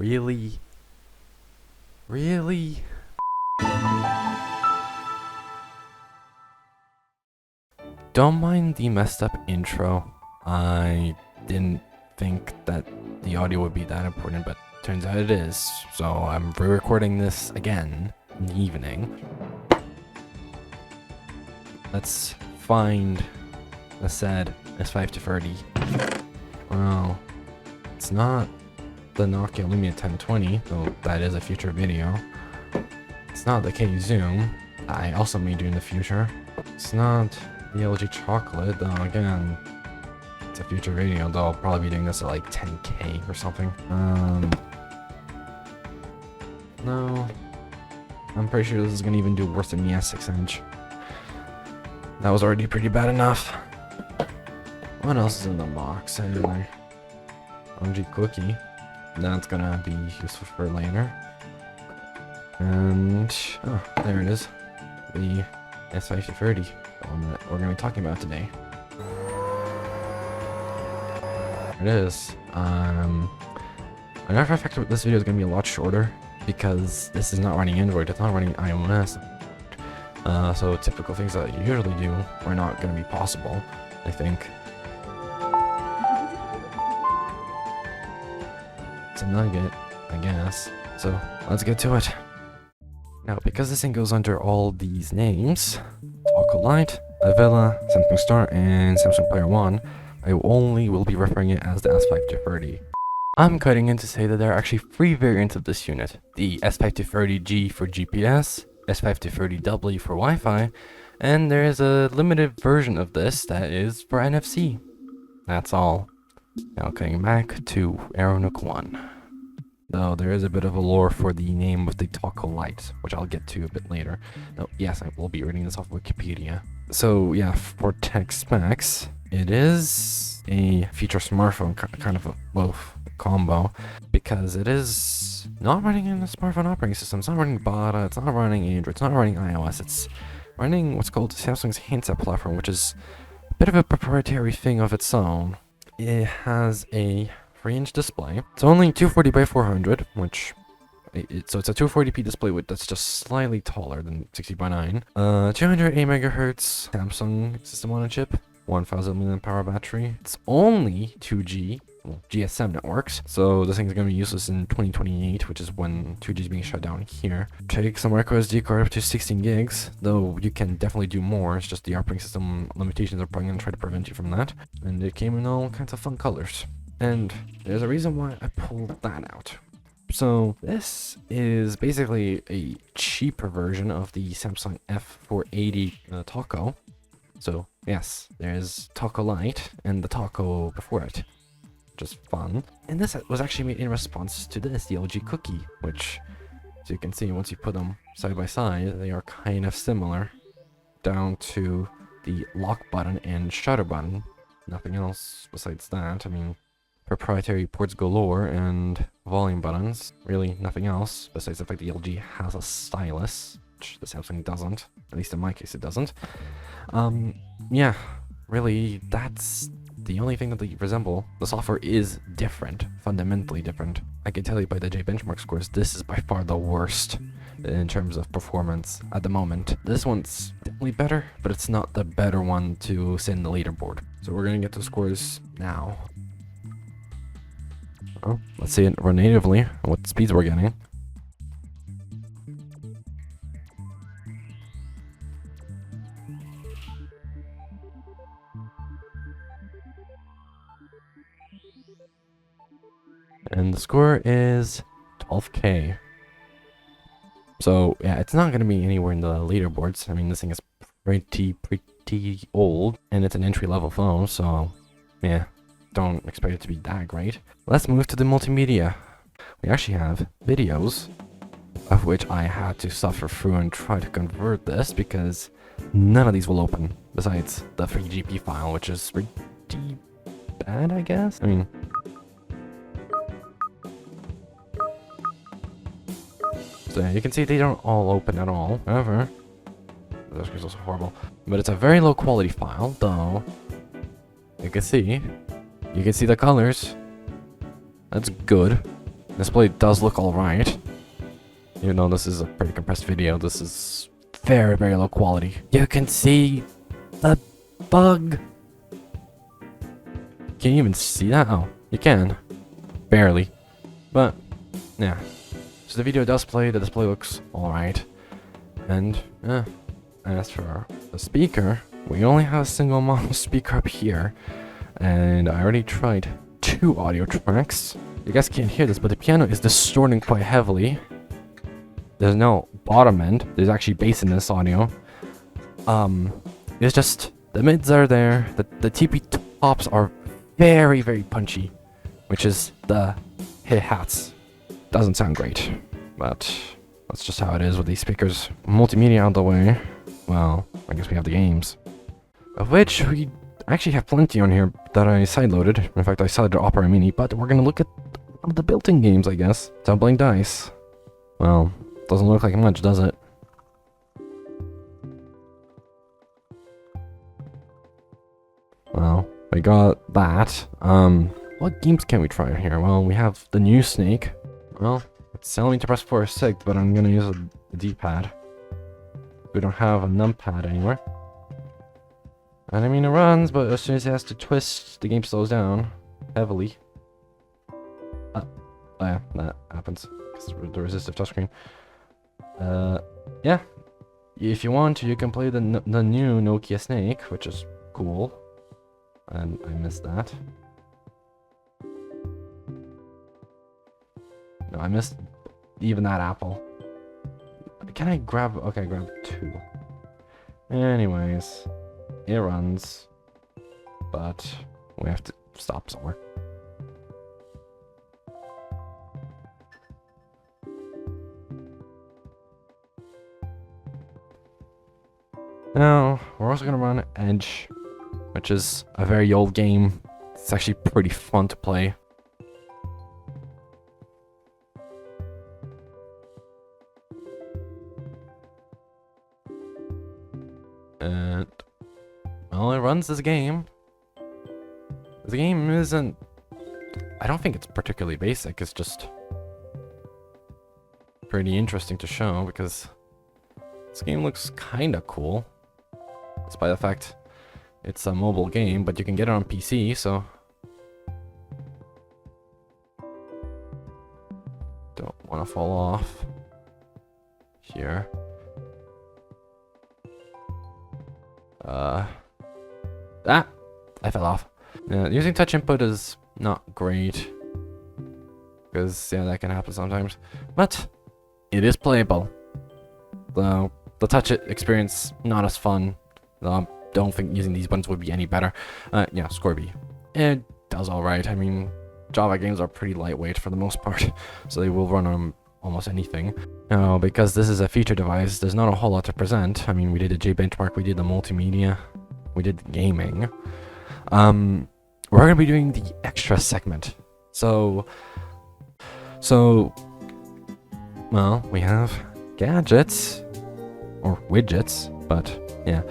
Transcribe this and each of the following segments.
Really? Really? Don't mind the messed up intro. I didn't think that the audio would be that important, but turns out it is. So I'm re-recording this again in the evening. Let's find the said S5230. Well, it's not the Nokia Lumia 1020, though that is a future video. It's not the K Zoom I also may do in the future. It's not the LG Chocolate, though again, it's a future video, though I'll probably be doing this at like 10K or something. No. I'm pretty sure this is gonna even do worse than the S6 inch. That was already pretty bad enough. What else is in the box anyway? LG cookie. That's gonna be useful for later. And oh, there it is. The S5230, the one that we're gonna be talking about today. There it is. Matter of fact, this video is gonna be a lot shorter because this is not running Android. It's not running iOS. So typical things that you usually do are not gonna be possible, I think. It's a nugget, I guess. So let's get to it. Now, because this thing goes under all these names, Taco Light, Avila, Samsung Star, and Samsung Player One, I only will be referring it as the S5230. I'm cutting in to say that there are actually 3 variants of this unit. The S5230G for GPS, S5230W for Wi-Fi, and there is a limited version of this that is for NFC. That's all. Now cutting back to Aeronook 1. Though there is a bit of a lore for the name of the Taco Light, which I'll get to a bit later. Though, yes, I will be reading this off Wikipedia. So, yeah, for tech specs, it is a feature smartphone kind of a both combo, because it is not running in a smartphone operating system. It's not running Bada, it's not running Android, it's not running iOS. It's running what's called Samsung's handset platform, which is a bit of a proprietary thing of its own. It has a 3-inch display. It's only 240 by 400, which so it's a 240p display that's just slightly taller than 60 by 9. 208 megahertz Samsung system on a chip, 1000 mAh battery. It's only 2G. Well, GSM networks, so this thing's gonna be useless in 2028, which is when 2G is being shut down here. Takes a micro SD card up to 16 gigs, though you can definitely do more. It's just the operating system limitations are probably gonna try to prevent you from that. And it came in all kinds of fun colors. And there's a reason why I pulled that out. So this is basically a cheaper version of the Samsung F480 Taco. So yes, there's Taco Light and the Taco before it. Just fun. And this was actually made in response to this, the LG Cookie, which, as you can see, once you put them side by side, they are kind of similar, down to the lock button and shutter button. Nothing else besides that. I mean, proprietary ports galore and volume buttons. Really nothing else besides the fact the LG has a stylus, which the Samsung doesn't. At least in my case, it doesn't. Yeah, really, that's the only thing that they resemble. The software is different, fundamentally different. I can tell you by the J benchmark scores, this is by far the worst in terms of performance at the moment. This one's definitely better, but it's not the better one to sit in the leaderboard. So we're gonna get the scores now. Well, let's see it run natively, what speeds we're getting. And the score is 12K. So, yeah, it's not going to be anywhere in the leaderboards. I mean, this thing is pretty old, and it's an entry-level phone, so, yeah, don't expect it to be that great. Let's move to the multimedia. We actually have videos, of which I had to suffer through and try to convert this, because none of these will open, besides the 3GP file, which is pretty bad, I guess? I mean, so yeah, you can see they don't all open at all. However, this is also horrible. But it's a very low quality file, though. You can see the colors. That's good. display does look alright. Even though this is a pretty compressed video, this is very, very low quality. You can see the bug. Can you even see that? Oh, you can. Barely. But, yeah. So the video does play, the display looks alright. And, as for the speaker, we only have a single mono speaker up here. And I already tried 2 audio tracks. You guys can't hear this, but the piano is distorting quite heavily. There's no bottom end. There's actually bass in this audio. It's just, the mids are there. The TP tops are very, very punchy. Which is the hi-hats. Doesn't sound great. But that's just how it is with these speakers. Multimedia out the way. Well, I guess we have the games. Of which we actually have plenty on here that I sideloaded. In fact, I sideloaded Opera Mini, but we're gonna look at one of the built-in games, I guess. Tumbling Dice. Well, doesn't look like much, does it? Well, we got that. What games can we try here? Well, we have the new Snake. Well, it's telling me to press 4 or 6, but I'm gonna use a D-pad. We don't have a numpad anymore. And I mean, it runs, but as soon as it has to twist, the game slows down heavily. Oh yeah, that happens. Because the resistive touchscreen. Yeah. If you want to, you can play the new Nokia Snake, which is cool. And I missed that. No, I missed even that apple. Can I grab... Okay, grab 2. Anyways, it runs. But we have to stop somewhere. Now, we're also going to run Edge, which is a very old game. It's actually pretty fun to play. And, well, it runs this game. The game isn't... I don't think it's particularly basic, it's just pretty interesting to show, because this game looks kinda cool. Despite the fact it's a mobile game, but you can get it on PC, so... Don't want to fall off. Here. I fell off. Yeah, using touch input is not great. Because, yeah, that can happen sometimes. But, it is playable. The touch experience, not as fun. Don't think using these buttons would be any better. Yeah, Scorby. It does alright. I mean, Java games are pretty lightweight for the most part. So they will run on almost anything. Now, because this is a feature device, there's not a whole lot to present. I mean, we did the JBenchmark, we did the multimedia, we did gaming. We're going to be doing the extra segment. So, well, we have gadgets, or widgets, but yeah,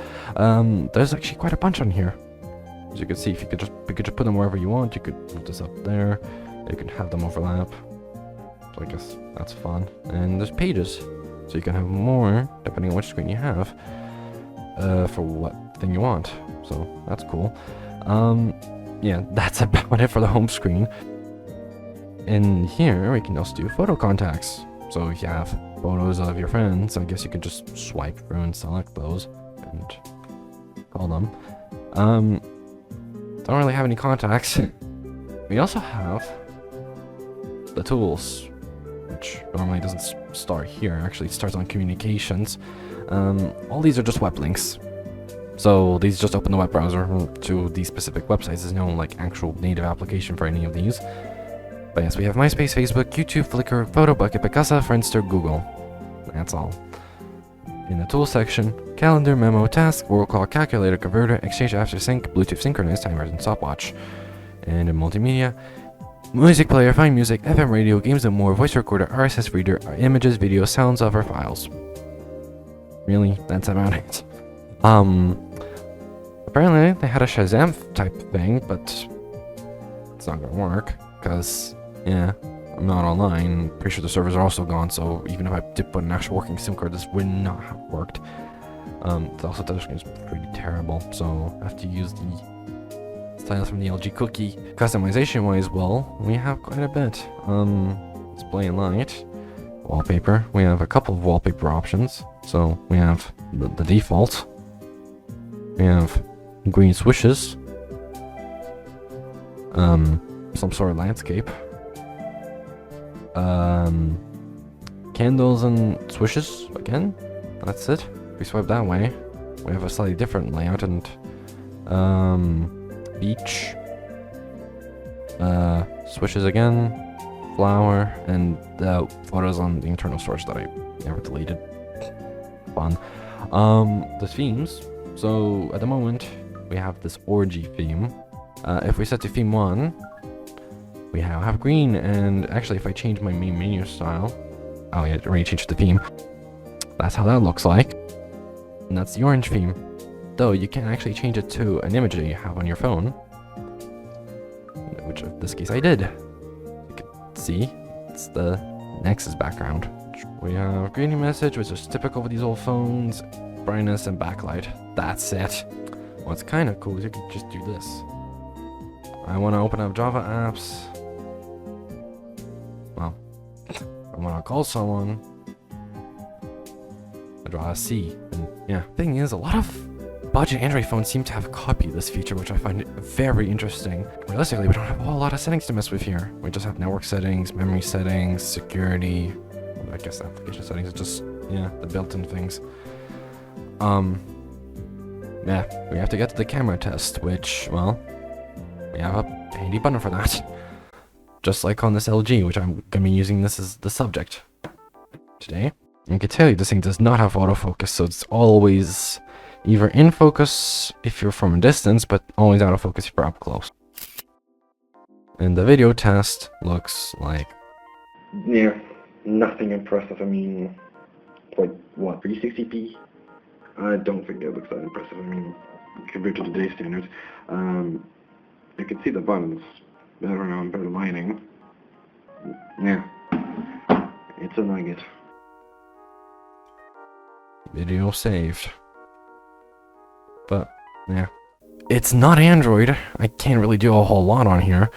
there's actually quite a bunch on here. As you can see, if you could just put them wherever you want. You could move this up there. You can have them overlap. So I guess that's fun. And there's pages, so you can have more depending on which screen you have, for what thing you want. So that's cool. Yeah, that's about it for the home screen. In here, we can also do photo contacts. So if you have photos of your friends, I guess you could just swipe through and select those and call them. Don't really have any contacts. We also have the tools, which normally doesn't start here. Actually, it starts on communications. All these are just web links. So these just open the web browser to these specific websites. There's no like actual native application for any of these. But yes, we have MySpace, Facebook, YouTube, Flickr, PhotoBucket, Picasa, Friendster, Google. That's all. In the tools section, calendar, memo, task, roll call, calculator, converter, exchange after sync, Bluetooth synchronized timers, and stopwatch. And in multimedia, music player, find music, FM radio, games and more, voice recorder, RSS reader, images, video, sounds of our files. Really? That's about it. Apparently they had a Shazam type thing, but it's not gonna work, because, yeah, not online. Pretty sure the servers are also gone, so even if I did put an actual working SIM card, this would not have worked. The also touch screen is pretty terrible, so I have to use the stylus from the LG Cookie. Customization wise, well, we have quite a bit. Display and light, wallpaper. We have a couple of wallpaper options. So we have the default. We have green swishes. Some sort of landscape. Candles and swishes again. That's it. If we swipe that way, we have a slightly different layout and beach. Swishes again. Flower and photos on the internal storage that I never deleted. Fun. The themes. So at the moment we have this orgy theme. If we set to theme 1, we have green, and actually if I change my main menu style, oh yeah, I already changed the theme. That's how that looks like. And that's the orange theme. Though you can actually change it to an image that you have on your phone. Which in this case I did. You can see, it's the Nexus background. We have greeting message, which is typical for these old phones. Brightness and backlight. That's it. What's kind of cool is you can just do this. I want to open up Java apps. Well, I want to call someone. I draw a C. And yeah, thing is, a lot of budget Android phones seem to have copied this feature, which I find very interesting. Realistically, we don't have a whole lot of settings to mess with here. We just have network settings, memory settings, security. I guess application settings are just, yeah, the built-in things. Yeah, we have to get to the camera test, which, well, we have a handy button for that. Just like on this LG, which I'm gonna be using this as the subject today. And I can tell you this thing does not have autofocus, so it's always either in focus if you're from a distance, but always out of focus if you're up close. And the video test looks like... Yeah, nothing impressive. I mean, like, what, 360p? I don't think it looks that impressive. I mean, compared to today's standards. You can see the buttons better now and better lighting. Yeah, it's a nugget. Video saved. But, yeah. It's not Android. I can't really do a whole lot on here.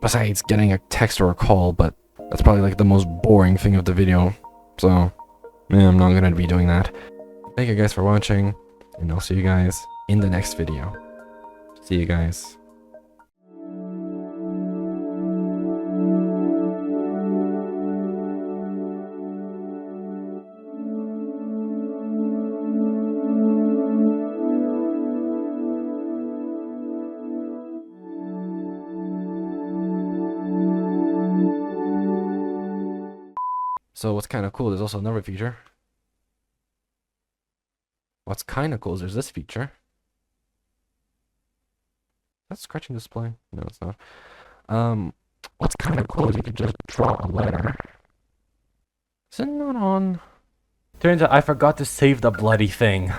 Besides getting a text or a call, but that's probably like the most boring thing of the video. So, yeah, I'm not gonna be doing that. Thank you guys for watching, and I'll see you guys in the next video. See you guys. So what's kind of cool, there's also another feature. What's kind of cool is there's this feature. That's scratching display. No, it's not. What's kind of cool is you can just draw a letter. Is it not on? Turns out I forgot to save the bloody thing.